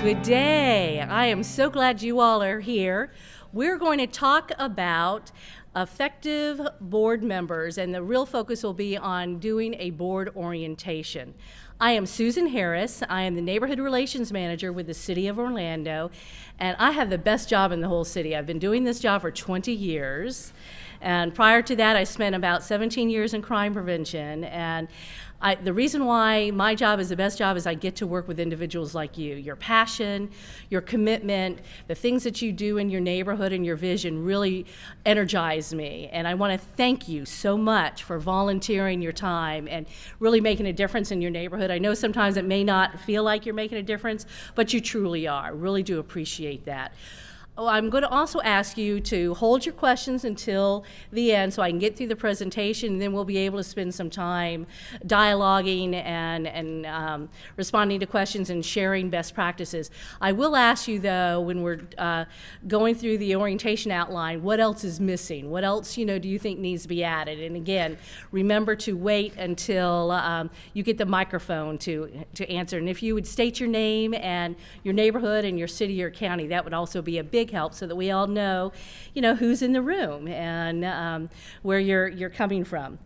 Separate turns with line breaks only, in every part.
Good day. I am so glad you all are here. We're going to talk about effective board members, and the real focus will be on doing a board orientation. I am Susan Harris. I am the Neighborhood Relations Manager with the City of Orlando, and I have the best job in the whole city. I've been doing this job for 20 years, and prior to that, I spent about 17 years in crime prevention, and the reason why my job is the best job is I get to work with individuals like you. Your passion, your commitment, the things that you do in your neighborhood and your vision really energize me. And I want to thank you so much for volunteering your time and really making a difference in your neighborhood. I know sometimes it may not feel like you're making a difference, but you truly are. Really do appreciate that. I'm going to also ask you to hold your questions until the end so I can get through the presentation, and then we'll be able to spend some time dialoguing and responding to questions and sharing best practices. I will ask you, though, when we're going through the orientation outline, what else is missing? What else, do you think needs to be added? And again, remember to wait until you get the microphone to answer. And if you would state your name and your neighborhood and your city or county, that would also be a big help so that we all know, who's in the room and where you're coming from.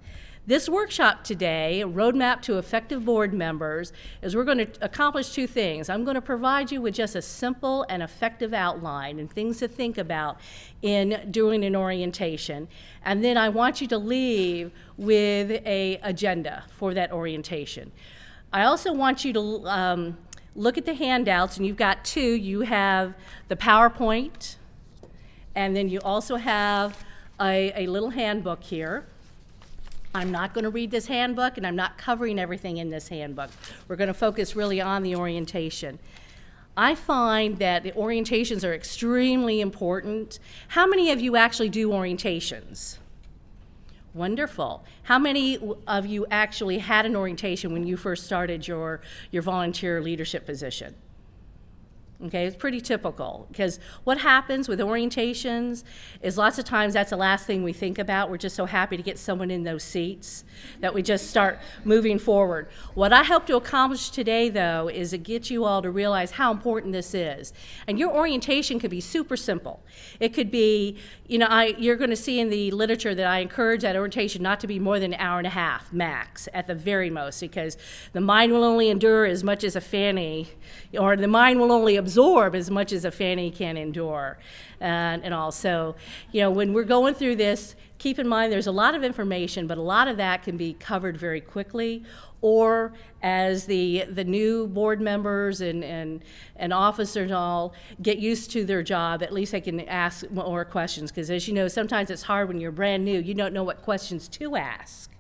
This workshop today, Roadmap to Effective Board Members, is we're going to accomplish two things. I'm going to provide you with just a simple and effective outline and things to think about in doing an orientation. And then I want you to leave with an agenda for that orientation. I also want you to look at the handouts, and you've got two. You have the PowerPoint, and then you also have a little handbook here. I'm not going to read this handbook, and I'm not covering everything in this handbook. We're going to focus really on the orientation. I find that the orientations are extremely important. How many of you actually do orientations? Wonderful. How many of you actually had an orientation when you first started your volunteer leadership position? Okay, it's pretty typical, because what happens with orientations is lots of times that's the last thing we think about. We're just so happy to get someone in those seats that we just start moving forward. What I hope to accomplish today, though, is to get you all to realize how important this is. And your orientation could be super simple. It could be, you're going to see in the literature that I encourage that orientation not to be more than an hour and a half max at the very most, because the mind will only endure as much as a fanny, or the mind will only absorb as much as a fanny can endure, and all. So, when we're going through this, keep in mind there's a lot of information, but a lot of that can be covered very quickly, or as the new board members and officers all get used to their job, at least they can ask more questions, because as you know, sometimes it's hard when you're brand new. You don't know what questions to ask.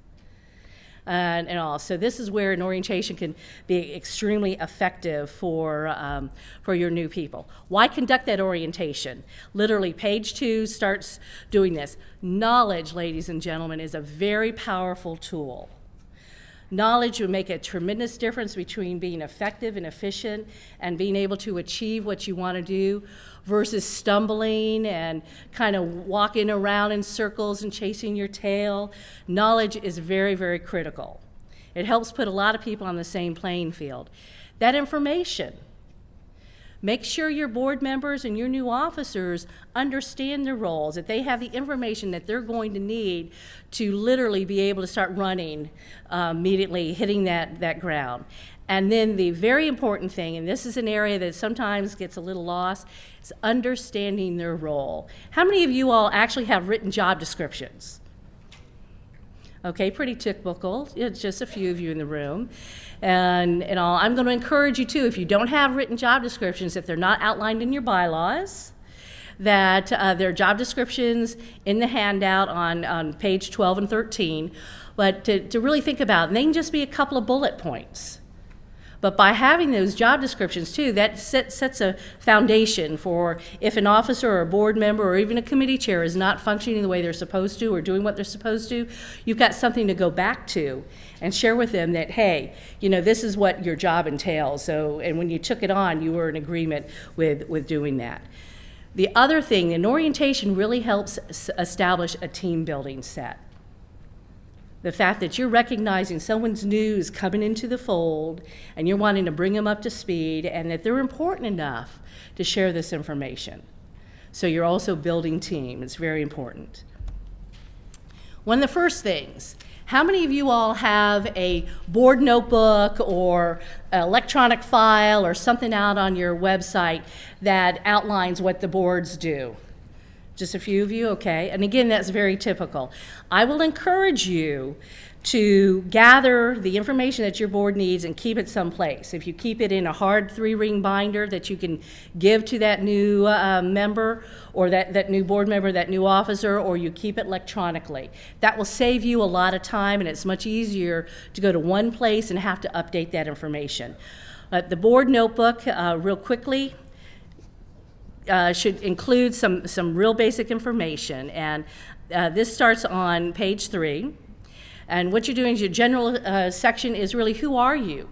And all. So this is where an orientation can be extremely effective for your new people. Why conduct that orientation? Literally, page 2 starts doing this. Knowledge, ladies and gentlemen, is a very powerful tool. Knowledge will make a tremendous difference between being effective and efficient and being able to achieve what you want to do versus stumbling and kind of walking around in circles and chasing your tail. Knowledge is very, very critical. It helps put a lot of people on the same playing field. That information, make sure your board members and your new officers understand their roles, that they have the information that they're going to need to literally be able to start running immediately, hitting that ground. And then the very important thing, and this is an area that sometimes gets a little lost, is understanding their role. How many of you all actually have written job descriptions? Okay, pretty typical. It's just a few of you in the room. And all, I'm going to encourage you too, if you don't have written job descriptions, if they're not outlined in your bylaws, that there are job descriptions in the handout on page 12 and 13, but to really think about, and they can just be a couple of bullet points. But by having those job descriptions too, that sets a foundation for if an officer or a board member or even a committee chair is not functioning the way they're supposed to or doing what they're supposed to, you've got something to go back to and share with them that, hey, this is what your job entails. So, and when you took it on, you were in agreement with doing that. The other thing, an orientation really helps establish a team building set. The fact that you're recognizing someone's new is coming into the fold and you're wanting to bring them up to speed and that they're important enough to share this information. So you're also building team. It's very important. One of the first things, how many of you all have a board notebook or an electronic file or something out on your website that outlines what the boards do? Just a few of you, okay. And again, that's very typical. I will encourage you to gather the information that your board needs and keep it someplace. If you keep it in a hard 3-ring binder that you can give to that new member or that new board member, that new officer, or you keep it electronically, that will save you a lot of time and it's much easier to go to one place and have to update that information. The board notebook, real quickly, should include some real basic information, and this starts on page 3. And what you're doing is your general section is really, who are you?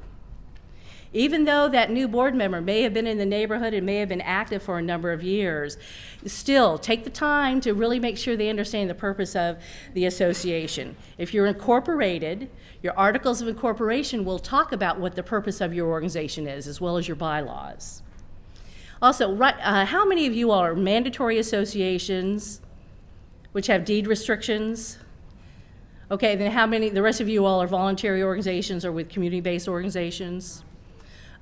Even though that new board member may have been in the neighborhood and may have been active for a number of years, still take the time to really make sure they understand the purpose of the association. If you're incorporated, your articles of incorporation will talk about what the purpose of your organization is, as well as your bylaws. Also, how many of you all are mandatory associations, which have deed restrictions? Okay, then how many, the rest of you all are voluntary organizations or with community-based organizations?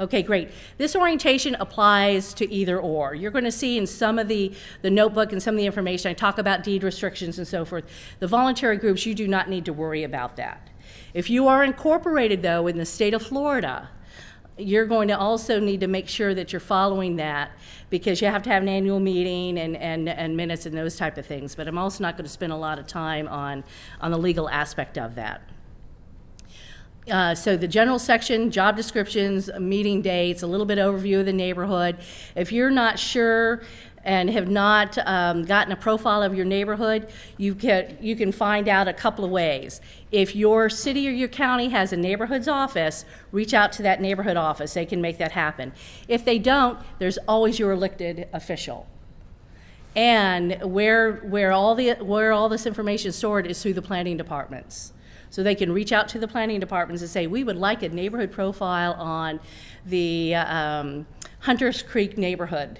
Okay, great. This orientation applies to either or. You're going to see in some of the notebook and some of the information, I talk about deed restrictions and so forth. The voluntary groups, you do not need to worry about that. If you are incorporated, though, in the state of Florida, you're going to also need to make sure that you're following that because you have to have an annual meeting and minutes and those type of things. But I'm also not going to spend a lot of time on the legal aspect of that. So the general section, job descriptions, meeting dates, a little bit overview of the neighborhood. If you're not sure and have not gotten a profile of your neighborhood, you can find out a couple of ways. If your city or your county has a neighborhoods office, reach out to that neighborhood office. They can make that happen. If they don't, there's always your elected official. And where all this information is stored is through the planning departments. So they can reach out to the planning departments and say, we would like a neighborhood profile on the Hunters Creek neighborhood.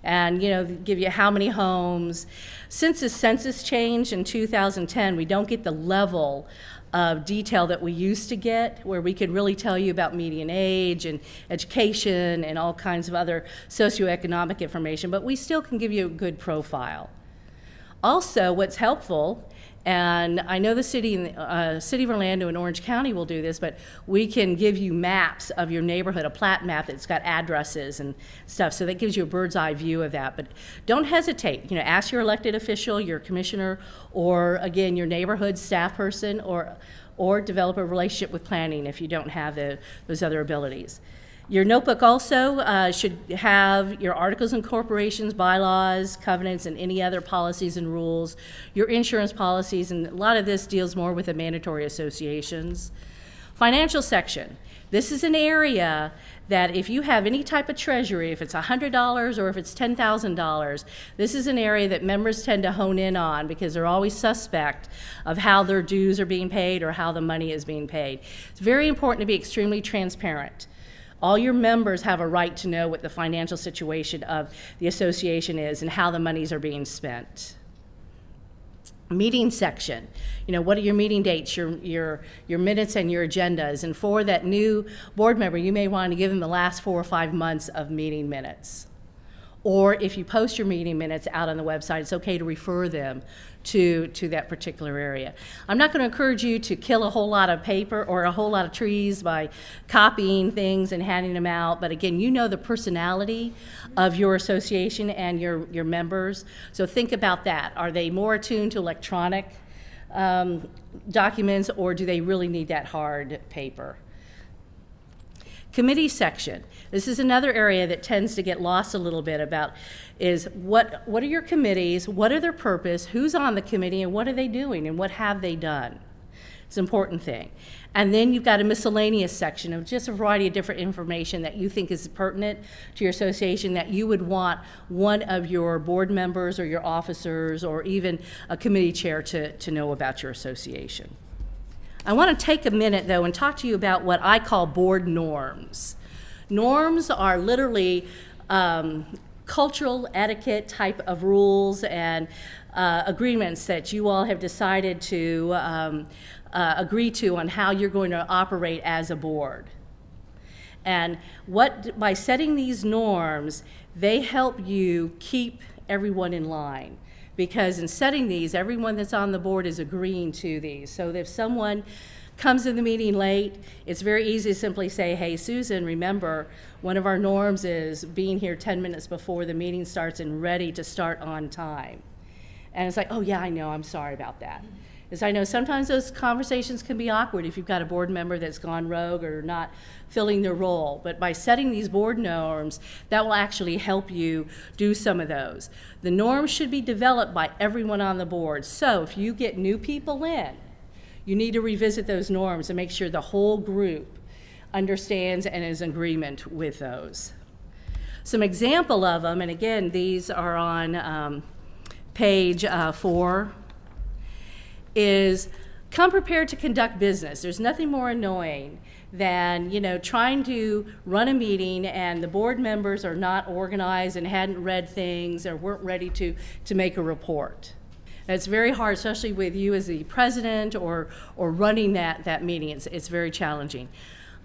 And give you how many homes. Since the census changed in 2010, we don't get the level of detail that we used to get, where we could really tell you about median age and education and all kinds of other socioeconomic information, but we still can give you a good profile. Also, what's helpful, and I know the city of Orlando and Orange County will do this, but we can give you maps of your neighborhood, a plat map that's got addresses and stuff, so that gives you a bird's eye view of that. But don't hesitate, ask your elected official, your commissioner, or again, your neighborhood staff person, or develop a relationship with planning if you don't have those other abilities. Your notebook also should have your articles and incorporations, bylaws, covenants, and any other policies and rules, your insurance policies, and a lot of this deals more with the mandatory associations. Financial section. This is an area that if you have any type of treasury, if it's $100 or if it's $10,000, this is an area that members tend to hone in on because they're always suspect of how their dues are being paid or how the money is being paid. It's very important to be extremely transparent. All your members have a right to know what the financial situation of the association is and how the monies are being spent. Meeting section. What are your meeting dates, your minutes and your agendas? And for that new board member, you may want to give them the last 4 or 5 months of meeting minutes. Or if you post your meeting minutes out on the website, it's okay to refer them to that particular area. I'm not going to encourage you to kill a whole lot of paper or a whole lot of trees by copying things and handing them out, but again, the personality of your association and your members, so think about that. Are they more attuned to electronic documents, or do they really need that hard paper? Committee section. This is another area that tends to get lost a little bit about is what are your committees, what are their purpose, who's on the committee, and what are they doing, and what have they done? It's an important thing. And then you've got a miscellaneous section of just a variety of different information that you think is pertinent to your association that you would want one of your board members or your officers or even a committee chair to know about your association. I want to take a minute, though, and talk to you about what I call board norms. Norms are literally cultural etiquette type of rules and agreements that you all have decided to agree to on how you're going to operate as a board. And by setting these norms, they help you keep everyone in line. Because in setting these, everyone that's on the board is agreeing to these. So if someone comes to the meeting late, it's very easy to simply say, hey, Susan, remember, one of our norms is being here 10 minutes before the meeting starts and ready to start on time. And it's like, oh yeah, I know, I'm sorry about that. Because I know sometimes those conversations can be awkward if you've got a board member that's gone rogue or not filling their role. But by setting these board norms, that will actually help you do some of those. The norms should be developed by everyone on the board. So if you get new people in, you need to revisit those norms and make sure the whole group understands and is in agreement with those. Some example of them, and again, these are on page 4, is come prepared to conduct business. There's nothing more annoying than, trying to run a meeting and the board members are not organized and hadn't read things or weren't ready to make a report. And it's very hard, especially with you as the president or running that meeting. It's very challenging.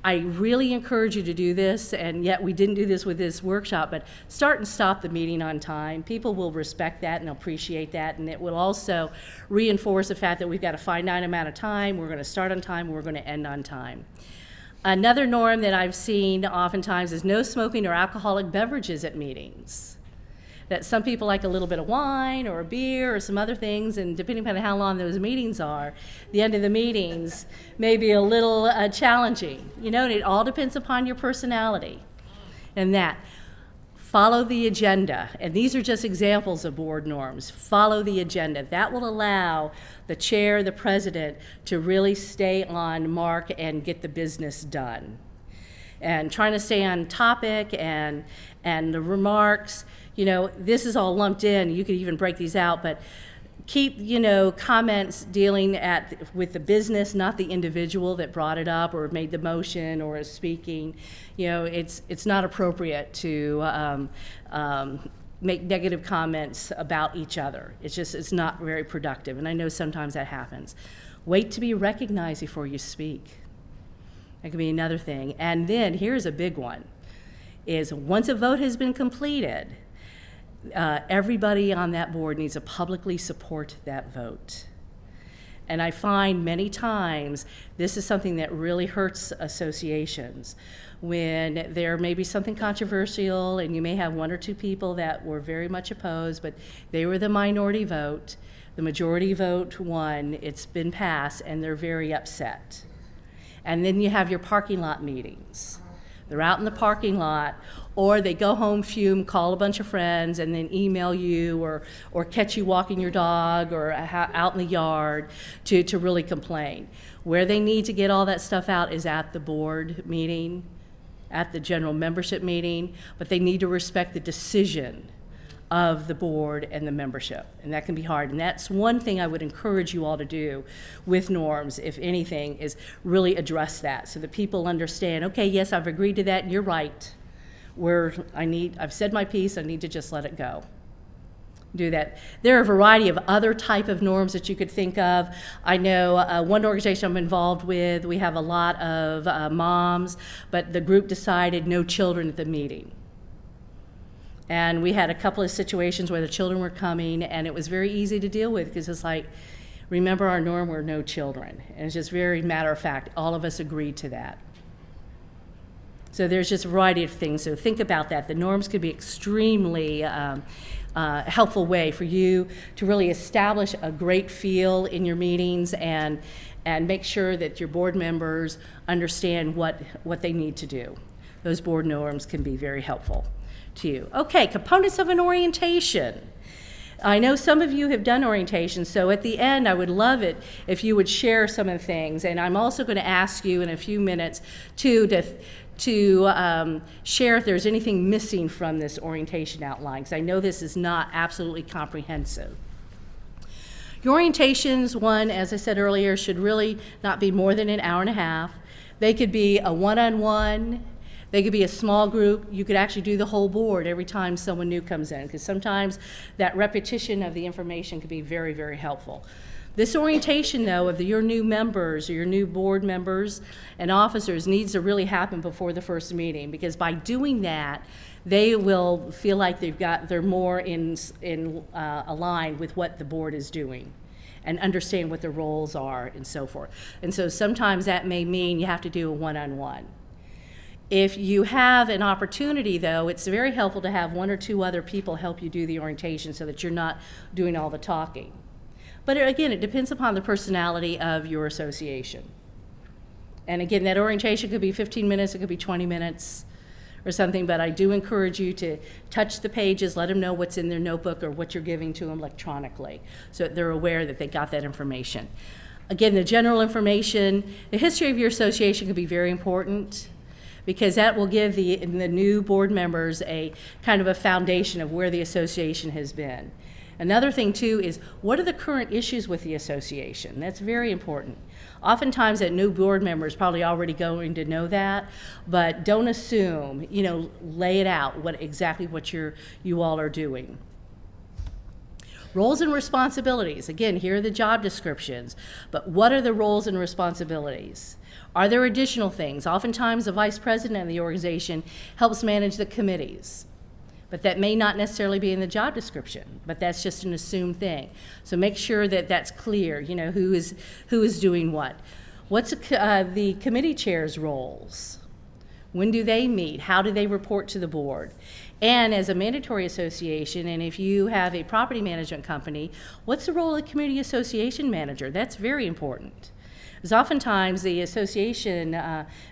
I really encourage you to do this, and yet we didn't do this with this workshop, but start and stop the meeting on time. People will respect that and appreciate that, and it will also reinforce the fact that we've got a finite amount of time, we're going to start on time, we're going to end on time. Another norm that I've seen oftentimes is no smoking or alcoholic beverages at meetings. That some people like a little bit of wine or a beer or some other things, and depending on how long those meetings are, the end of the meetings may be a little challenging. And it all depends upon your personality. And that, follow the agenda. And these are just examples of board norms. Follow the agenda. That will allow the chair, the president, to really stay on mark and get the business done. And trying to stay on topic and the remarks, this is all lumped in. You could even break these out, but keep, comments dealing with the business, not the individual that brought it up or made the motion or is speaking. It's not appropriate to make negative comments about each other. It's not very productive, and I know sometimes that happens. Wait to be recognized before you speak. That could be another thing. And then here's a big one, is once a vote has been completed, everybody on that board needs to publicly support that vote. And I find many times this is something that really hurts associations. When there may be something controversial and you may have one or two people that were very much opposed, but they were the minority vote, the majority vote won, it's been passed, and they're very upset. And then you have your parking lot meetings. They're out in the parking lot, or they go home, fume, call a bunch of friends, and then email you or catch you walking your dog or out in the yard to really complain. Where they need to get all that stuff out is at the board meeting, at the general membership meeting, but they need to respect the decision of the board and the membership, and that can be hard. And that's one thing I would encourage you all to do with norms, if anything, is really address that so that people understand, okay, yes, I've agreed to that, and you're right. I've said my piece, I need to just let it go. Do that. There are a variety of other type of norms that you could think of. I know one organization I'm involved with, we have a lot of moms, but the group decided no children at the meeting. And we had a couple of situations where the children were coming, and it was very easy to deal with because it's like, remember our norm, we're no children. And it's just very matter of fact, all of us agreed to that. So there's just a variety of things, so think about that. The norms could be extremely helpful way for you to really establish a great feel in your meetings and make sure that your board members understand what they need to do. Those board norms can be very helpful to you. Okay, components of an orientation. I know some of you have done orientation, so at the end, I would love it if you would share some of the things. And I'm also going to ask you in a few minutes to share if there's anything missing from this orientation outline, because I know this is not absolutely comprehensive. Your orientations, one, as I said earlier, should really not be more than an hour and a half. They could be a one-on-one. They could be a small group. You could actually do the whole board every time someone new comes in, because sometimes that repetition of the information could be very, very helpful. This orientation, though, of your new members or your new board members and officers needs to really happen before the first meeting, because by doing that, they will feel like they're more in aligned with what the board is doing and understand what the roles are and so forth. And so sometimes that may mean you have to do a one-on-one. If you have an opportunity, though, it's very helpful to have one or two other people help you do the orientation so that you're not doing all the talking. But again, it depends upon the personality of your association. And again, that orientation could be 15 minutes, it could be 20 minutes or something, but I do encourage you to touch the pages, let them know what's in their notebook or what you're giving to them electronically, so that they're aware that they got that information. Again, the general information, the history of your association could be very important, because that will give the new board members a kind of a foundation of where the association has been. Another thing, too, is what are the current issues with the association? That's very important. Oftentimes, that new board member is probably already going to know that, but don't assume, lay it out, exactly what you all are doing. Roles and responsibilities. Again, here are the job descriptions, but what are the roles and responsibilities? Are there additional things? Oftentimes, the vice president of the organization helps manage the committees, but that may not necessarily be in the job description, but that's just an assumed thing. So make sure that that's clear, who is doing what. What's the committee chair's roles? When do they meet? How do they report to the board? And as a mandatory association, and if you have a property management company, what's the role of the community association manager? That's very important. Because oftentimes the association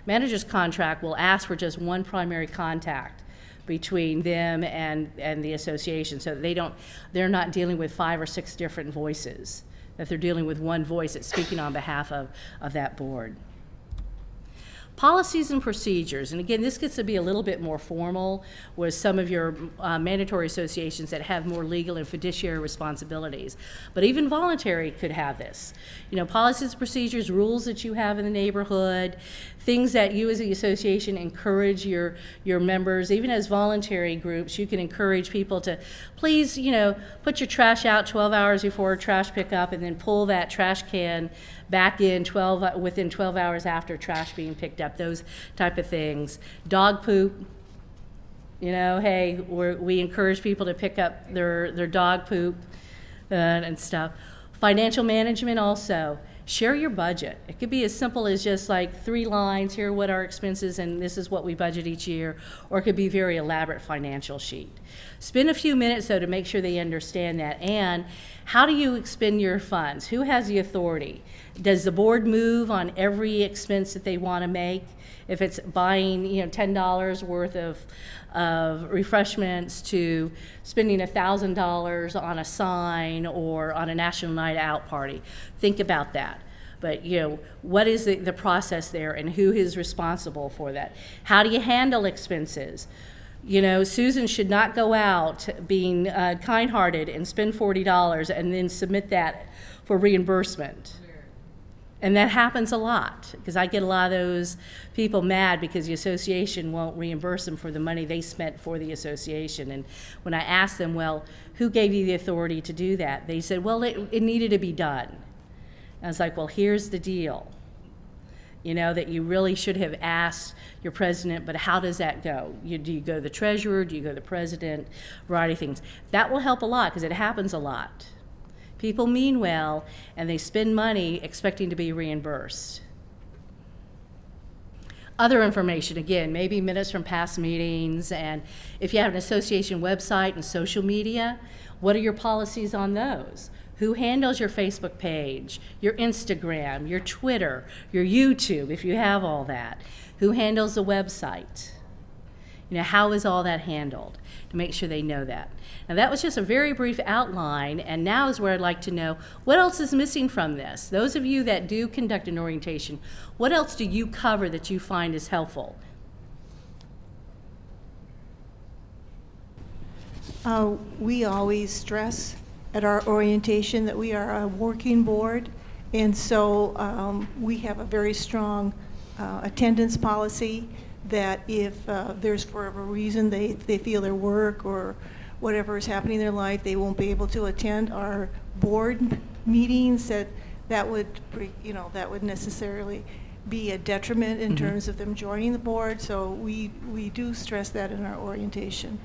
manager's contract will ask for just one primary contact between them and the association, so that they're not dealing with 5 or 6 different voices, that they're dealing with one voice that's speaking on behalf of that board. Policies and procedures, and again, this gets to be a little bit more formal with some of your mandatory associations that have more legal and fiduciary responsibilities. But even voluntary could have this. Policies, procedures, rules that you have in the neighborhood, things that you as the association encourage your members, even as voluntary groups, you can encourage people to please, put your trash out 12 hours before trash pickup, and then pull that trash can back in within 12 hours after trash being picked up, those type of things. Dog poop, hey, we encourage people to pick up their dog poop and stuff. Financial management also. Share your budget. It could be as simple as just like 3 lines, here are what our expenses and this is what we budget each year, or it could be a very elaborate financial sheet. Spend a few minutes, though, to make sure they understand that. And how do you expend your funds? Who has the authority? Does the board move on every expense that they want to make? If it's buying, $10 worth of refreshments to spending $1,000 on a sign or on a National Night Out party, think about that. But what is the process there, and who is responsible for that? How do you handle expenses? Susan should not go out being kind-hearted and spend $40 and then submit that for reimbursement. And that happens a lot, because I get a lot of those people mad because the association won't reimburse them for the money they spent for the association. And when I asked them, well, who gave you the authority to do that? They said, well, it needed to be done. And I was like, well, here's the deal. That you really should have asked your president, but how does that go? Do you go to the treasurer? Do you go to the president? A variety of things. That will help a lot, because it happens a lot. People mean well, and they spend money expecting to be reimbursed. Other information, again, maybe minutes from past meetings, and if you have an association website and social media, what are your policies on those? Who handles your Facebook page, your Instagram, your Twitter, your YouTube, if you have all that? Who handles the website? how is all that handled, to make sure they know that. Now that was just a very brief outline, and now is where I'd like to know what else is missing from this. Those of you that do conduct an orientation, what else do you cover that you find is helpful?
We always stress at our orientation that we are a working board, and so we have a very strong attendance policy that if there's for a reason they feel their work or whatever is happening in their life, they won't be able to attend our board meetings, that would necessarily be a detriment in terms of them joining the board. So we do stress that in our orientation.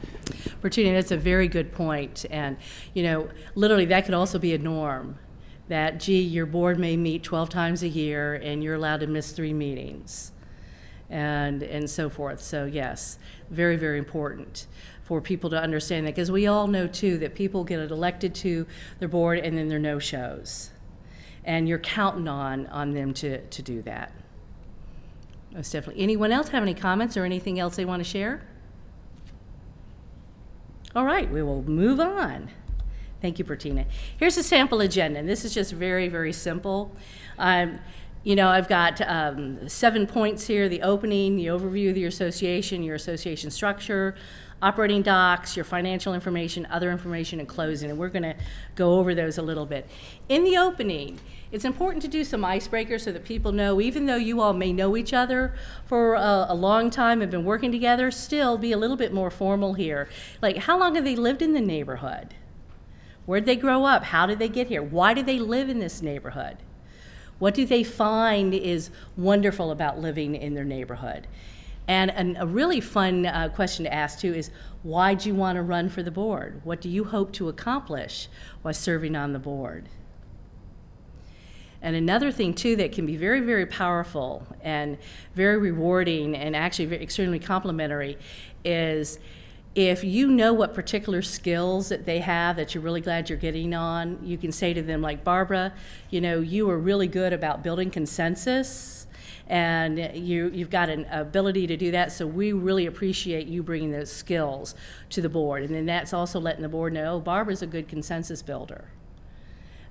Bertina, that's a very good point. And, literally that could also be a norm, that, gee, your board may meet 12 times a year and you're allowed to miss 3 meetings and so forth. So yes, very, very important for people to understand that, because we all know too that people get elected to their board and then there are no-shows. And you're counting on them to do that. Most definitely. Anyone else have any comments or anything else they want to share? All right, we will move on. Thank you, Bertina. Here's a sample agenda, and this is just very, very simple. I've got 7 points here: the opening, the overview of your association structure, operating docs, your financial information, other information, and closing. And we're going to go over those a little bit. In the opening, it's important to do some icebreakers so that people know, even though you all may know each other for a long time, have been working together, still be a little bit more formal here. Like, how long have they lived in the neighborhood? Where did they grow up? How did they get here? Why did they live in this neighborhood? What do they find is wonderful about living in their neighborhood? And a really fun question to ask too is, why do you want to run for the board? What do you hope to accomplish while serving on the board? And another thing too that can be very, very powerful and very rewarding and actually very, extremely complimentary is if you know what particular skills that they have that you're really glad you're getting on, you can say to them, like, Barbara, you are really good about building consensus, and you've got an ability to do that, so we really appreciate you bringing those skills to the board. And then that's also letting the board know, oh, Barbara's a good consensus builder.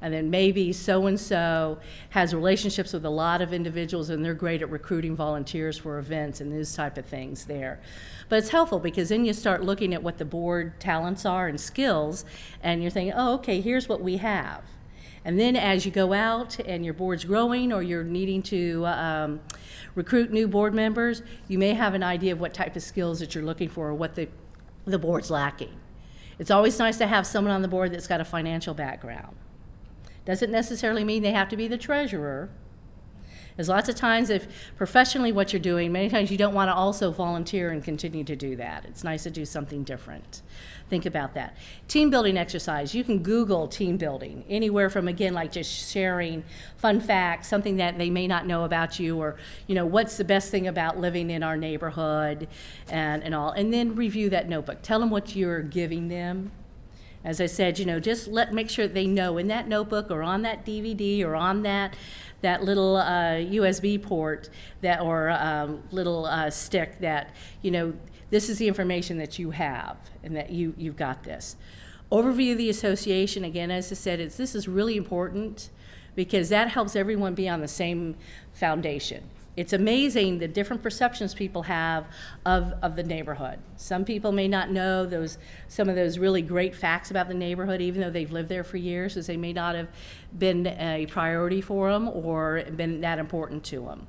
And then maybe so-and-so has relationships with a lot of individuals and they're great at recruiting volunteers for events and those type of things there. But it's helpful because then you start looking at what the board talents are and skills, and you're thinking, oh, okay, here's what we have. And then as you go out and your board's growing or you're needing to recruit new board members, you may have an idea of what type of skills that you're looking for or what the board's lacking. It's always nice to have someone on the board that's got a financial background. Doesn't necessarily mean they have to be the treasurer. There's lots of times if professionally what you're doing, many times you don't want to also volunteer and continue to do that. It's nice to do something different. Think about that. Team building exercise. You can Google team building, anywhere from, again, like just sharing fun facts, something that they may not know about you, or, what's the best thing about living in our neighborhood and all. And then review that notebook. Tell them what you're giving them. As I said, just make sure they know in that notebook or on that DVD or on that little USB port or little stick that, this is the information that you have and that you've got this. Overview of the association, again, as I said, this is really important because that helps everyone be on the same foundation. It's amazing the different perceptions people have of the neighborhood. Some people may not know some of those really great facts about the neighborhood, even though they've lived there for years, as they may not have been a priority for them or been that important to them.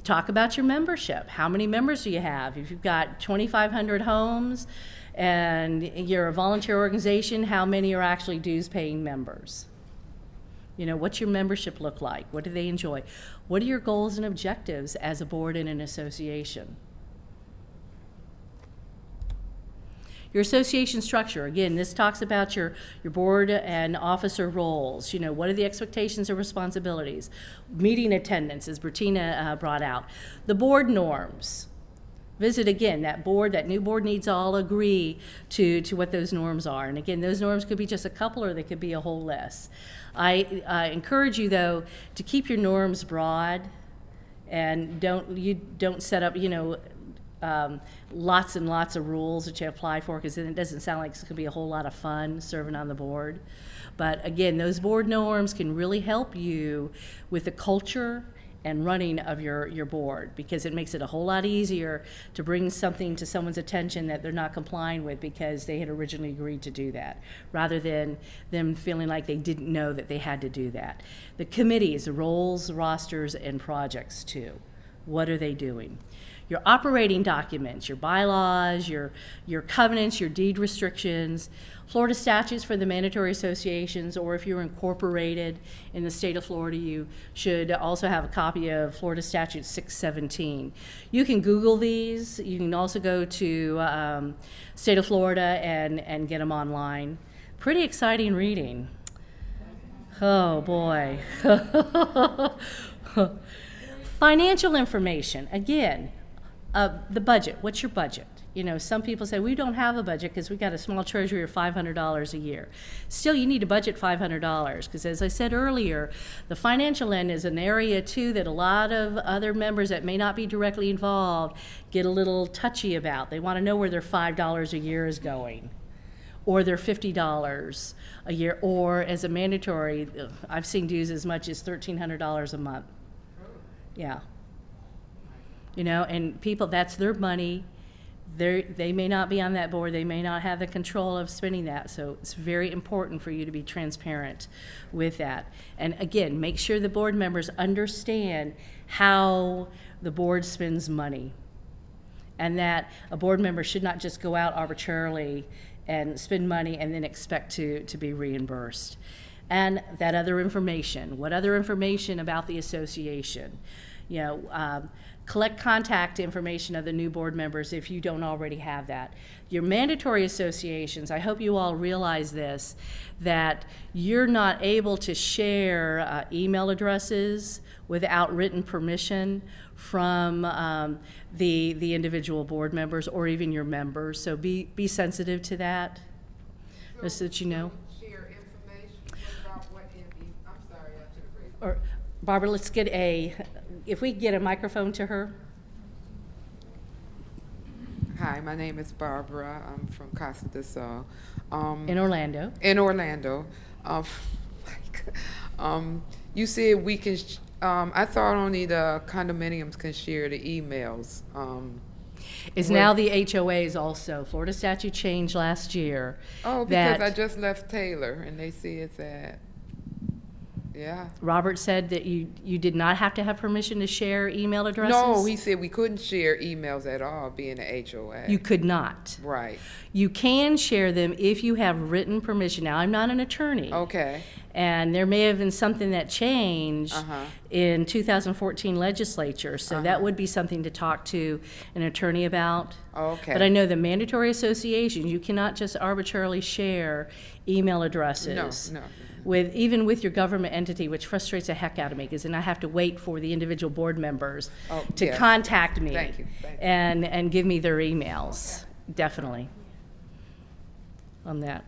Talk about your membership. How many members do you have? If you've got 2,500 homes and you're a volunteer organization, how many are actually dues-paying members? What's your membership look like? What do they enjoy? What are your goals and objectives as a board and an association? Your association structure, again, this talks about your board and officer roles. What are the expectations and responsibilities? Meeting attendance, as Bertina brought out. The board norms. Visit again, that new board needs to all agree to what those norms are. And again, those norms could be just a couple or they could be a whole list. I encourage you though to keep your norms broad and don't set up, lots and lots of rules that you apply for, because then it doesn't sound like it's going to be a whole lot of fun serving on the board. But again, those board norms can really help you with the culture and running of your board, because it makes it a whole lot easier to bring something to someone's attention that they're not complying with because they had originally agreed to do that, rather than them feeling like they didn't know that they had to do that. The committees, the roles, rosters, and projects too. What are they doing? Your operating documents, your bylaws, your covenants, your deed restrictions, Florida statutes for the mandatory associations, or if you're incorporated in the state of Florida, you should also have a copy of Florida Statute 617. You can Google these. You can also go to state of Florida and get them online. Pretty exciting reading. Oh boy. Financial information, again. The budget, what's your budget? You know, some people say, we don't have a budget because we got a small treasury of $500 a year. Still, you need to budget $500 because, as I said earlier, the financial end is an area too that a lot of other members that may not be directly involved get a little touchy about. They want to know where their $5 a year is going, or their $50 a year, or as a mandatory, I've seen dues as much as $1,300 a month. Yeah. You know, and people, that's their money. They may not be on that board. They may not have the control of spending that. So it's very important for you to be transparent with that. And again, make sure the board members understand how the board spends money, and that a board member should not just go out arbitrarily and spend money and then expect to be reimbursed. And that other information, what other information about the association? You know, collect contact information of the new board members if you don't already have that. Your mandatory associations, I hope you all realize this, that you're not able to share email addresses without written permission from the individual board members or even your members. So be sensitive to that, just so that you know.
Share information. What about what I'm sorry, I should have raised.
Or Barbara, let's get if we get a microphone to her.
Hi, my name is Barbara. I'm from Casa de Sol.
In Orlando.
In Orlando. You said we can, I thought only the condominiums can share the emails.
Is now the HOAs also. Florida statute changed last year.
Oh, because
that
I just left Taylor and they see it's at, yeah.
Robert said that you did not have to have permission to share email addresses?
No, he said we couldn't share emails at all, being an HOA.
You could not.
Right.
You can share them if you have written permission. Now, I'm not an attorney.
Okay.
And there may have been something that changed in 2014 legislature, so that would be something to talk to an attorney about.
Okay.
But I know the mandatory associations, you cannot just arbitrarily share email addresses.
No.
Even with your government entity, which frustrates the heck out of me, because then I have to wait for the individual board members to
yes.
contact me.
Thank you.
And give me their emails. Okay. Definitely. On that.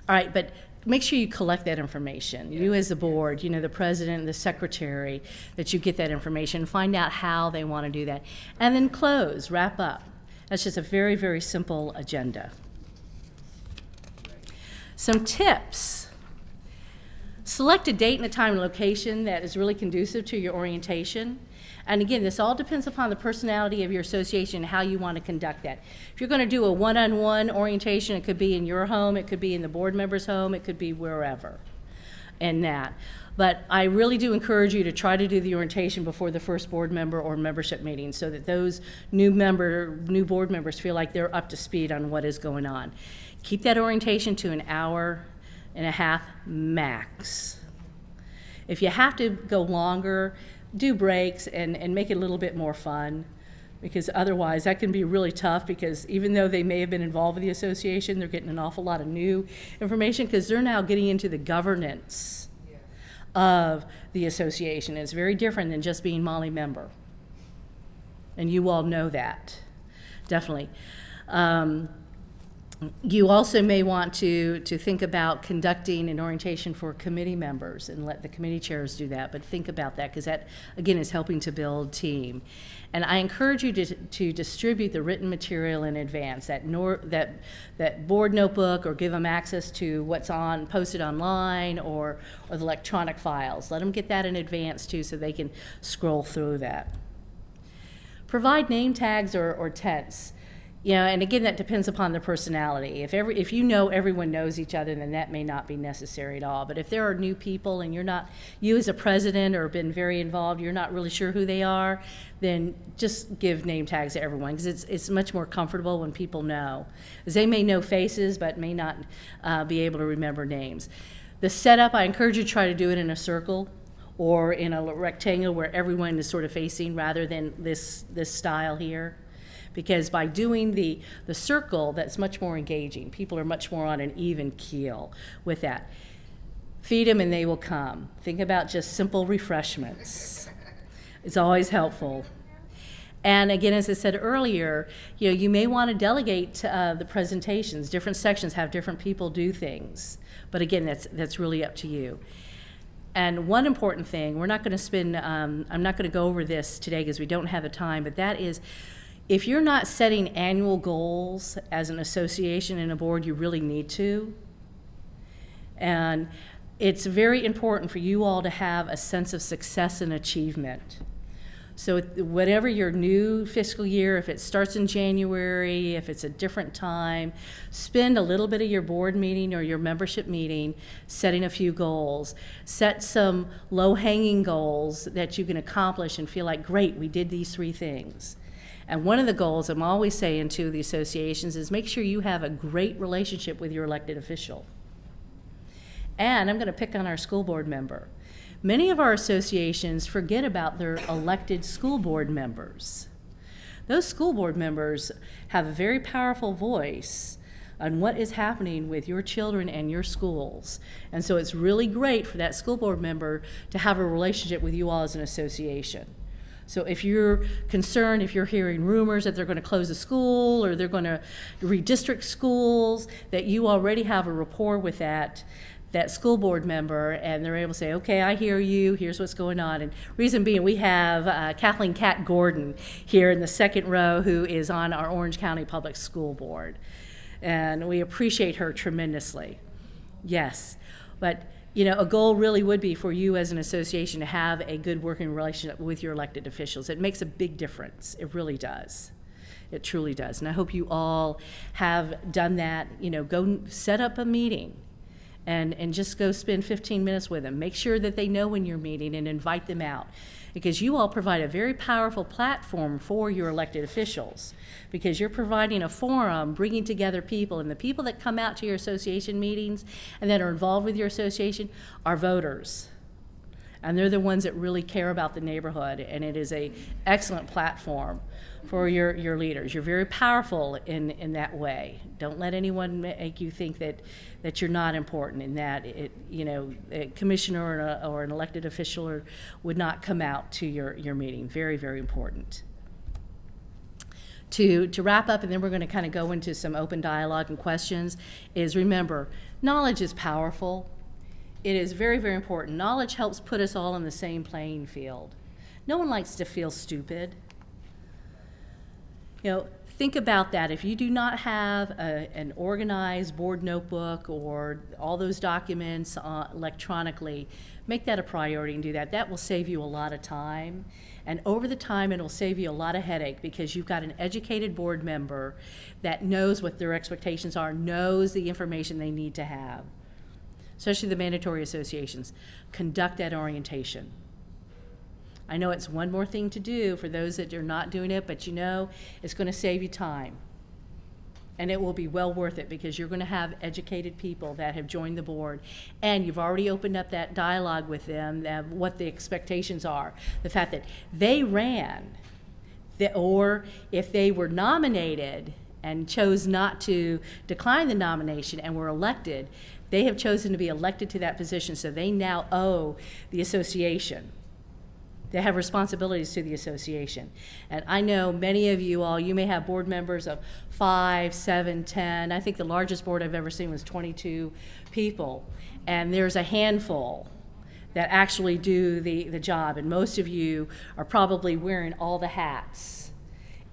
All right, but make sure you collect that information. You as the board, the president, the secretary, that you get that information, find out how they want to do that. And then wrap up. That's just a very, very simple agenda. Some tips. Select a date and a time and location that is really conducive to your orientation. And again, this all depends upon the personality of your association and how you want to conduct that. If you're going to do a one-on-one orientation, it could be in your home, it could be in the board member's home, it could be wherever in that. But I really do encourage you to try to do the orientation before the first board member or membership meeting, so that those new board members feel like they're up to speed on what is going on. Keep that orientation to an hour and a half max. If you have to go longer, do breaks and make it a little bit more fun, because otherwise that can be really tough, because even though they may have been involved with the association, they're getting an awful lot of new information because they're now getting into the governance of the association. It's very different than just being Molly member. And you all know that, definitely. You also may want to think about conducting an orientation for committee members and let the committee chairs do that, but think about that because that, again, is helping to build team. And I encourage you to distribute the written material in advance, that board notebook, or give them access to what's posted online or the electronic files. Let them get that in advance too so they can scroll through that. Provide name tags or tents. You know, and again, that depends upon the personality. If you know everyone knows each other, then that may not be necessary at all. But if there are new people and you as a president or been very involved, you're not really sure who they are, then just give name tags to everyone because it's much more comfortable when people know. Because they may know faces but may not be able to remember names. The setup, I encourage you to try to do it in a circle or in a rectangle where everyone is sort of facing rather than this style here. Because by doing the circle, that's much more engaging. People are much more on an even keel with that. Feed them and they will come. Think about just simple refreshments. It's always helpful. And again, as I said earlier, you may want to delegate the presentations. Different sections have different people do things. But again, that's really up to you. And one important thing, we're not going to spend, I'm not going to go over this today because we don't have the time, but that is, if you're not setting annual goals as an association and a board, you really need to. And it's very important for you all to have a sense of success and achievement. So whatever your new fiscal year, if it starts in January, if it's a different time, spend a little bit of your board meeting or your membership meeting setting a few goals. Set some low-hanging goals that you can accomplish and feel like, great, we did these 3 things. And one of the goals I'm always saying to the associations is make sure you have a great relationship with your elected official. And I'm going to pick on our school board member. Many of our associations forget about their elected school board members. Those school board members have a very powerful voice on what is happening with your children and your schools. And so it's really great for that school board member to have a relationship with you all as an association. So if you're concerned, if you're hearing rumors that they're going to close a school or they're going to redistrict schools, that you already have a rapport with that school board member and they're able to say, okay, I hear you, here's what's going on. And reason being, we have Kathleen Cat Gordon here in the second row who is on our Orange County Public School Board. And we appreciate her tremendously. Yes, but a goal really would be for you as an association to have a good working relationship with your elected officials. It makes a big difference. It really does. It truly does. And I hope you all have done that. Go set up a meeting and just go spend 15 minutes with them. Make sure that they know when you're meeting and invite them out. Because you all provide a very powerful platform for your elected officials. Because you're providing a forum, bringing together people, and the people that come out to your association meetings and that are involved with your association are voters. And they're the ones that really care about the neighborhood, and it is an excellent platform for your leaders. You're very powerful in that way. Don't let anyone make you think that you're not important, and that a commissioner or an elected official would not come out to your meeting. Very, very important. To wrap up, and then we're going to kind of go into some open dialogue and questions, is remember, knowledge is powerful. It is very, very important. Knowledge helps put us all on the same playing field. No one likes to feel stupid. Think about that. If you do not have an organized board notebook or all those documents electronically, make that a priority and do that. That will save you a lot of time. And over the time, it'll save you a lot of headache because you've got an educated board member that knows what their expectations are, knows the information they need to have. Especially the mandatory associations. Conduct that orientation. I know it's one more thing to do for those that are not doing it, but it's going to save you time. And it will be well worth it because you're going to have educated people that have joined the board, and you've already opened up that dialogue with them, what the expectations are. The fact that they ran, or if they were nominated and chose not to decline the nomination and were elected, they have chosen to be elected to that position, so they now owe the association. They have responsibilities to the association. And I know many of you all, you may have board members of 5, 7, 10. I think the largest board I've ever seen was 22 people. And there's a handful that actually do the job. And most of you are probably wearing all the hats.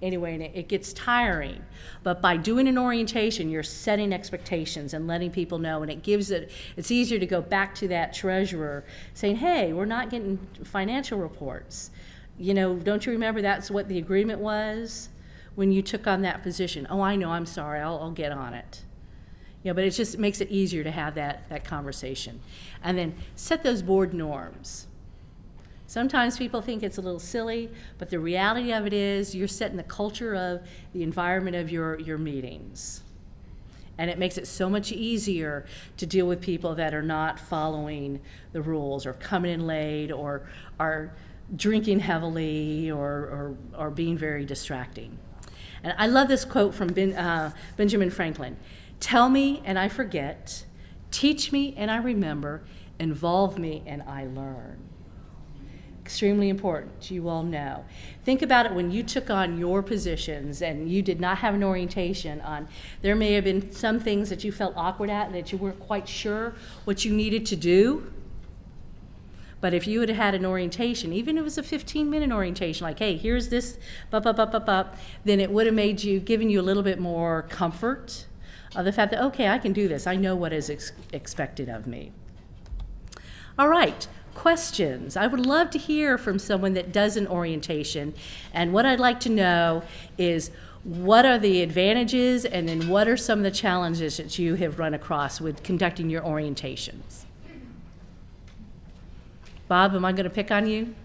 Anyway, and it gets tiring. But by doing an orientation, you're setting expectations and letting people know, and it's easier to go back to that treasurer saying, hey, we're not getting financial reports. You know, don't you remember that's what the agreement was when you took on that position? Oh, I know, I'm sorry, I'll get on it. You know, but it just makes it easier to have that conversation. And then set those board norms. Sometimes people think it's a little silly, but the reality of it is you're setting the culture of the environment of your meetings. And it makes it so much easier to deal with people that are not following the rules or coming in late or are drinking heavily or being very distracting. And I love this quote from Benjamin Franklin. Tell me and I forget, teach me and I remember, involve me and I learn. Extremely important, you all know. Think about it when you took on your positions and you did not have an orientation on, there may have been some things that you felt awkward at and that you weren't quite sure what you needed to do. But if you had had an orientation, even if it was a 15-minute orientation, like, hey, here's this, then it would have given you a little bit more comfort of the fact that, okay, I can do this. I know what is expected of me. All right. Questions. I would love to hear from someone that does an orientation, and what I'd like to know is what are the advantages and then what are some of the challenges that you have run across with conducting your orientations? Bob, am I going to pick on you?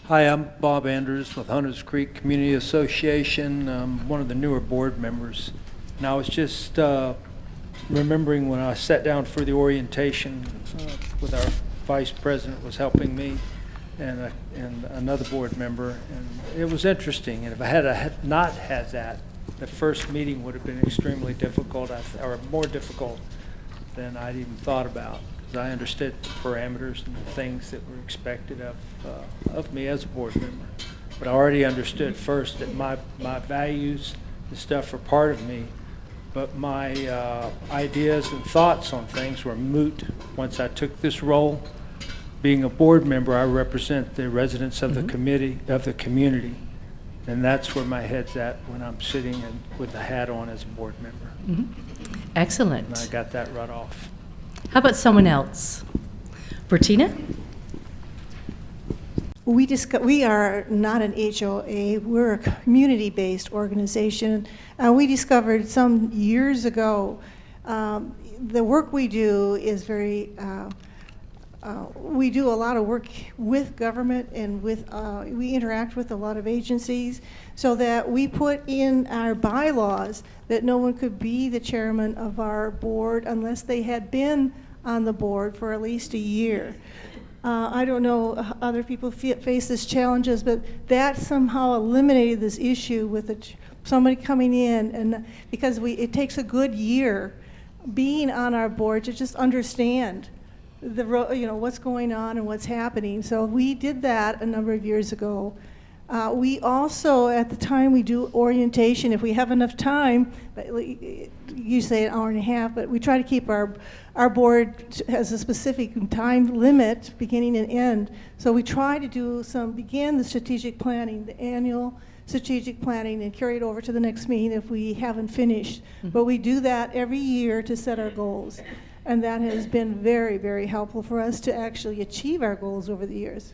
Hi, I'm Bob Andrews with Hunters Creek Community Association. I'm one of the newer board members. And I was just remembering when I sat down for the orientation with our vice president was helping me and another board member, and it was interesting. And if I had not had that, the first meeting would have been extremely difficult, or more difficult than I'd even thought about, because I understood the parameters and the things that were expected of me as a board member. But I already understood first that my values and stuff are part of me, but my ideas and thoughts on things were moot once I took this role. Being a board member, I represent the residents of the committee, of the community, and that's where my head's at when I'm sitting with the hat on as a board member.
Excellent.
And I got that right off.
How about someone else? Bertina?
We are not an HOA, we're a community-based organization. We discovered some years ago the work we do is very, we do a lot of work with government and we interact with a lot of agencies, so that we put in our bylaws that no one could be the chairman of our board unless they had been on the board for at least a year. I don't know, other people face these challenges, but that somehow eliminated this issue with somebody coming in, and because it takes a good year being on our board to just understand what's going on and what's happening. So we did that a number of years ago. We also, at the time we do orientation, if we have enough time, you say an hour and a half, but we try to keep our board has a specific time limit, beginning and end. So we try to begin the strategic planning, the annual strategic planning, and carry it over to the next meeting if we haven't finished. But we do that every year to set our goals. And that has been very, very helpful for us to actually achieve our goals over the years.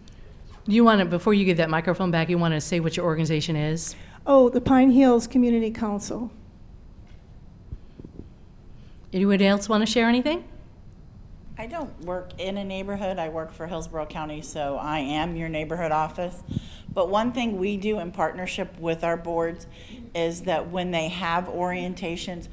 You want to, before you give that microphone back, you want to say what your organization is?
Oh, the Pine Hills Community Council.
Anyone else want to share anything?
I don't work in a neighborhood. I work for Hillsborough County, so I am your neighborhood office. But one thing we do in partnership with our boards is that when they have orientations,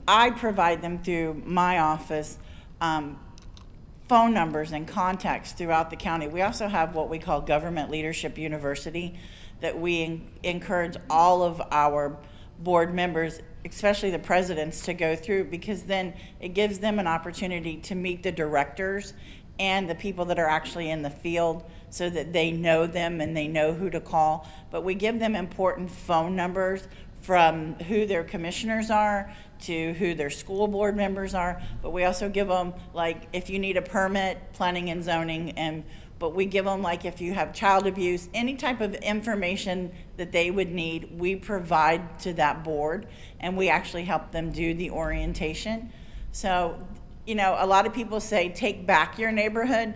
I provide them through my office phone numbers and contacts throughout the county. We also have what we call Government Leadership University that we encourage all of our board members, especially the presidents, to go through, because then it gives them an opportunity to meet the directors and the people that are actually in the field so that they know them and they know who to call. But we give them important phone numbers from who their commissioners are to who their school board members are. But we also give them, like, if you need a permit, planning and zoning, but we give them, like, if you have child abuse, any type of information that they would need, we provide to that board, and we actually help them do the orientation. So, you know, a lot of people say, take back your neighborhood.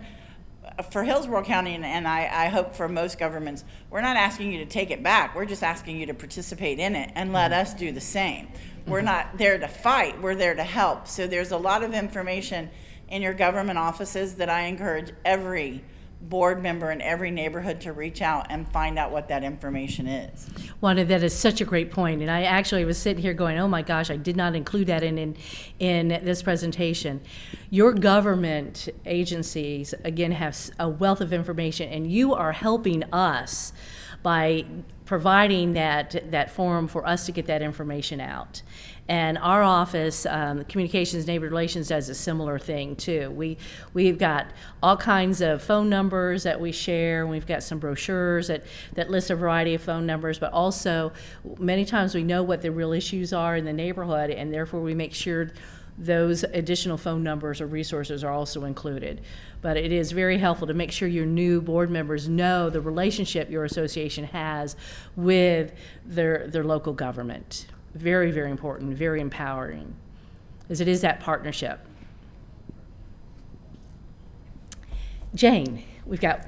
For Hillsborough County, and I hope for most governments, we're not asking you to take it back. We're just asking you to participate in it and let us do the same. We're not there to fight. We're there to help. So there's a lot of information in your government offices that I encourage every board member in every neighborhood to reach out and find out what that information is.
Wanda, that is such a great point, and I actually was sitting here going, oh my gosh, I did not include that in this presentation. Your government agencies, again, have a wealth of information, and you are helping us by providing that forum for us to get that information out. And our office, Communications and Neighbor Relations, does a similar thing too. We've got all kinds of phone numbers that we share. We've got some brochures that list a variety of phone numbers, but also many times we know what the real issues are in the neighborhood, and therefore we make sure those additional phone numbers or resources are also included. But it is very helpful to make sure your new board members know the relationship your association has with their local government. Very, very important, very empowering, as it is that partnership. Jane, we've got.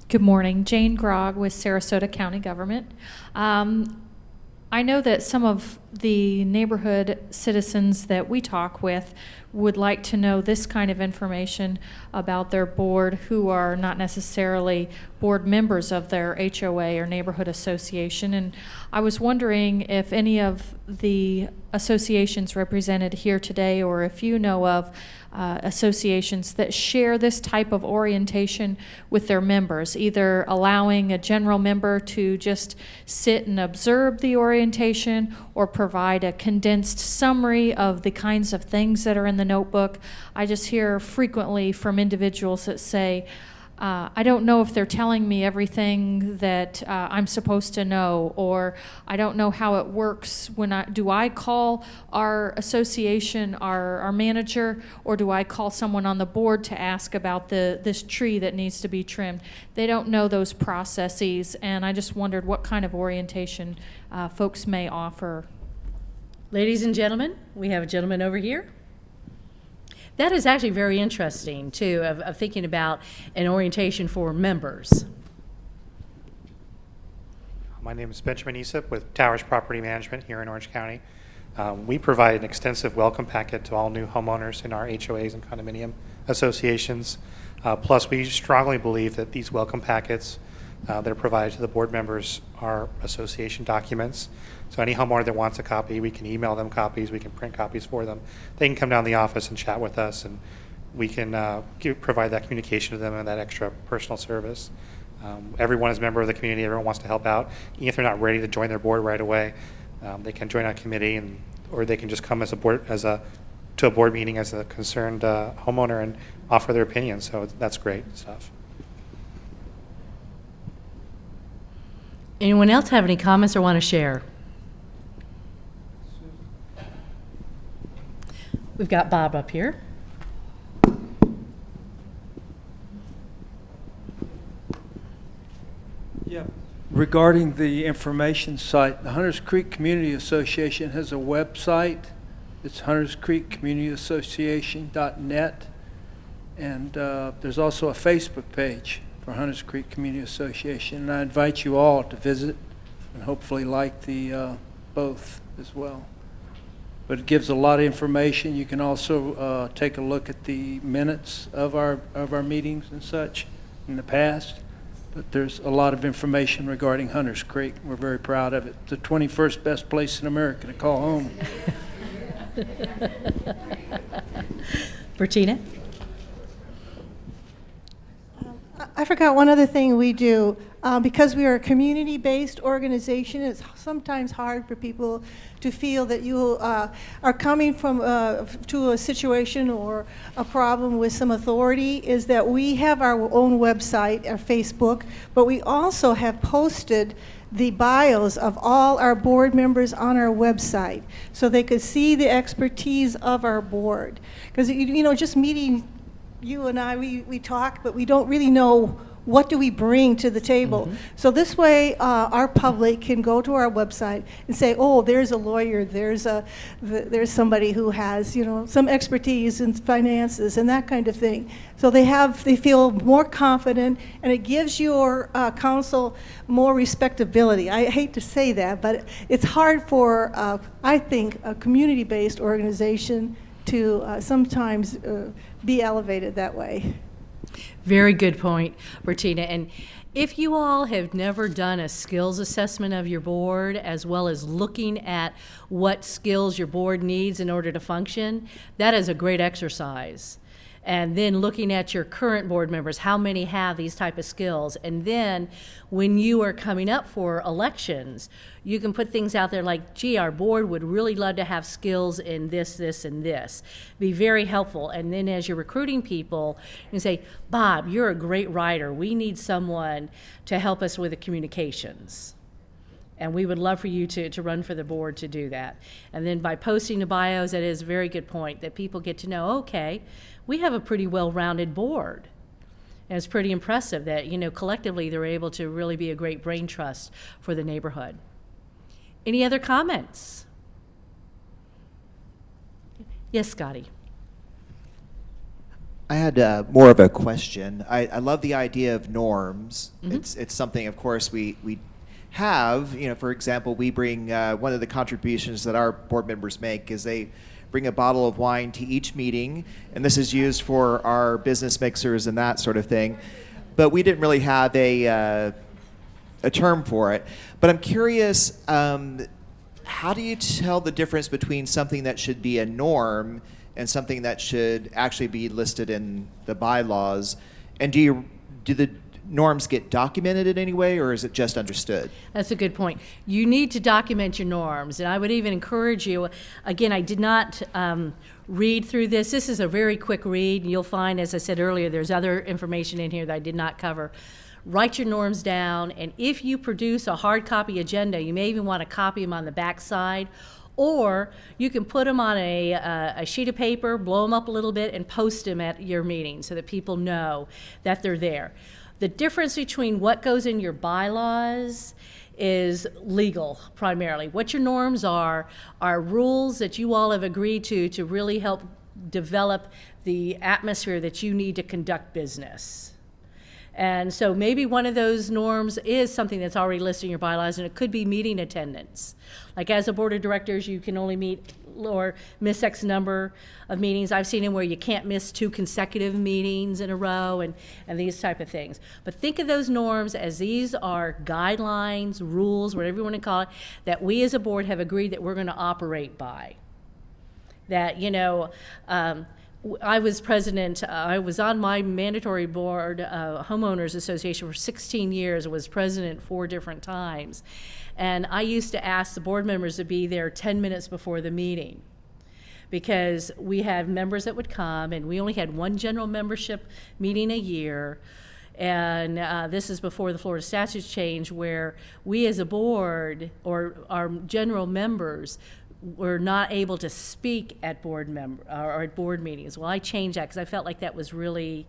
Good morning. Jane Grogg with Sarasota County Government. I know that some of the neighborhood citizens that we talk with would like to know this kind of information about their board who are not necessarily board members of their HOA or neighborhood association. And I was wondering if any of the associations represented here today, or if you know of associations that share this type of orientation with their members, either allowing a general member to just sit and observe the orientation or provide a condensed summary of the kinds of things that are in the notebook. I just hear frequently from individuals that say, I don't know if they're telling me everything that I'm supposed to know, or I don't know how it works. Do I call our association, our manager, or do I call someone on the board to ask about this tree that needs to be trimmed? They don't know those processes, and I just wondered what kind of orientation folks may offer.
Ladies and gentlemen, we have a gentleman over here. That is actually very interesting, too, of thinking about an orientation for members.
My name is Benjamin Esop with Towers Property Management here in Orange County. We provide an extensive welcome packet to all new homeowners in our HOAs and condominium associations. Plus, we strongly believe that these welcome packets that are provided to the board members are association documents. So any homeowner that wants a copy, we can email them copies, we can print copies for them. They can come down to the office and chat with us, and we can provide that communication to them and that extra personal service. Everyone is a member of the community, everyone wants to help out. Even if they're not ready to join their board right away, they can join our committee, or they can just come as to a board meeting as a concerned homeowner and offer their opinion. So that's great stuff.
Anyone else have any comments or want to share? We've got Bob up here.
Yeah. Regarding the information site, the Hunters Creek Community Association has a website. It's hunterscreekcommunityassociation.net. And there's also a Facebook page for Hunters Creek Community Association. And I invite you all to visit and hopefully like the both as well. But it gives a lot of information. You can also take a look at the minutes of our meetings and such in the past. But there's a lot of information regarding Hunters Creek. We're very proud of it. It's the 21st best place in America to call home.
Bertina?
I forgot one other thing we do. Because we are a community-based organization, it's sometimes hard for people to feel that you are coming from to a situation or a problem with some authority, is that we have our own website, our Facebook, but we also have posted the bios of all our board members on our website so they could see the expertise of our board. Because, you know, just meeting you and I, we talk, but we don't really know what do we bring to the table. So this way, our public can go to our website and say, oh, there's a lawyer, there's somebody who has, you know, some expertise in finances and that kind of thing. So they feel more confident, and it gives your council more respectability. I hate to say that, but it's hard for, I think, a community-based organization to sometimes be elevated that way.
Very good point, Bertina. And if you all have never done a skills assessment of your board, as well as looking at what skills your board needs in order to function, that is a great exercise. And then looking at your current board members, how many have these type of skills? And then when you are coming up for elections, you can put things out there like, gee, our board would really love to have skills in this, this, and this. Be very helpful. And then as you're recruiting people, you can say, Bob, you're a great writer. We need someone to help us with the communications. And we would love for you to run for the board to do that. And then by posting the bios, that is a very good point, that people get to know, okay, we have a pretty well-rounded board. And it's pretty impressive that, you know, collectively they're able to really be a great brain trust for the neighborhood. Any other comments? Yes, Scotty.
I had more of a question. I love the idea of norms. It's something, of course, we have. You know, for example, we bring one of the contributions that our board members make is they bring a bottle of wine to each meeting, and this is used for our business mixers and that sort of thing. But we didn't really have a term for it. But I'm curious, how do you tell the difference between something that should be a norm and something that should actually be listed in the bylaws? And do the norms get documented in any way, or is it just understood?
That's a good point. You need to document your norms, and I would even encourage you, again, I did not read through this. This is a very quick read, and you'll find, as I said earlier, there's other information in here that I did not cover. Write your norms down, and if you produce a hard copy agenda, you may even want to copy them on the back side, or you can put them on a sheet of paper, blow them up a little bit, and post them at your meeting so that people know that they're there. The difference between what goes in your bylaws is legal, primarily. What your norms are rules that you all have agreed to really help develop the atmosphere that you need to conduct business. And so maybe one of those norms is something that's already listed in your bylaws, and it could be meeting attendance. Like as a board of directors, you can only meet or miss X number of meetings. I've seen them where you can't miss 2 consecutive meetings in a row and these type of things. But think of those norms as these are guidelines, rules, whatever you want to call it, that we as a board have agreed that we're going to operate by. That, you know, I was president, I was on my mandatory board, Homeowners Association, for 16 years. I was president 4 different times. And I used to ask the board members to be there 10 minutes before the meeting, because we had members that would come, and we only had 1 general membership meeting a year. And this is before the Florida statutes changed, where we as a board, or our general members, were not able to speak at board meetings. Well, I changed that because I felt like that was really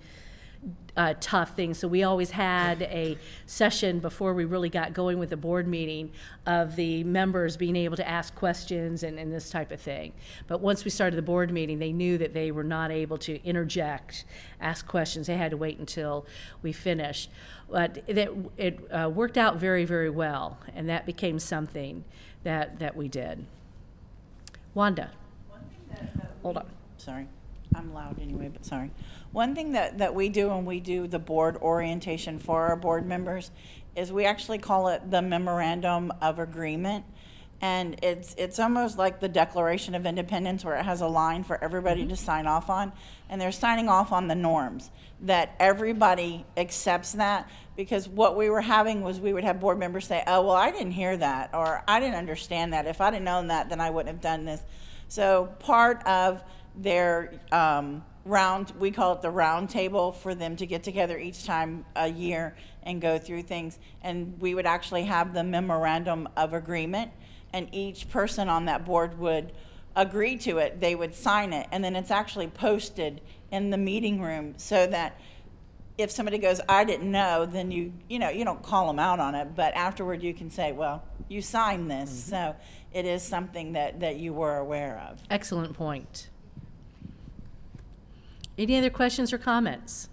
a tough thing. So we always had a session before we really got going with the board meeting of the members being able to ask questions and this type of thing. But once we started the board meeting, they knew that they were not able to interject, ask questions. They had to wait until we finished. But it worked out very, very well, and that became something that we did. Wanda. Hold on.
Sorry, I'm loud anyway, but sorry. One thing that we do when we do the board orientation for our board members is we actually call it the Memorandum of Agreement. And it's almost like the Declaration of Independence, where it has a line for everybody to sign off on. And they're signing off on the norms, that everybody accepts that. Because what we were having was, we would have board members say, oh, well, I didn't hear that, or I didn't understand that. If I'd have known that, then I wouldn't have done this. So part of their we call it the round table, for them to get together each time a year and go through things. And we would actually have the memorandum of agreement, and each person on that board would agree to it. They would sign it, and then it's actually posted in the meeting room, so that if somebody goes, I didn't know, then you don't call them out on it, but afterward you can say, well, you signed this. So it is something that you were aware of.
Excellent point. Any other questions or comments?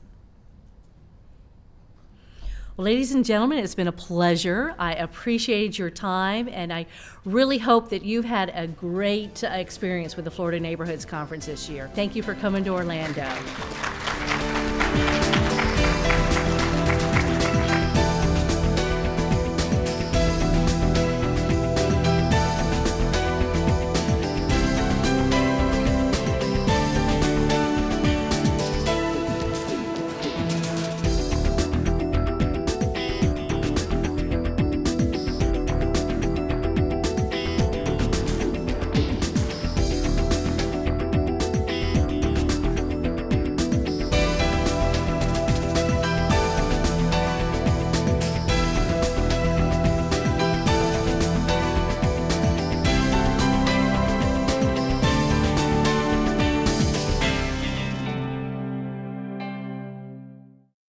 Well, ladies and gentlemen, it's been a pleasure. I appreciate your time, and I really hope that you've had a great experience with the Florida Neighborhoods Conference this year. Thank you for coming to Orlando.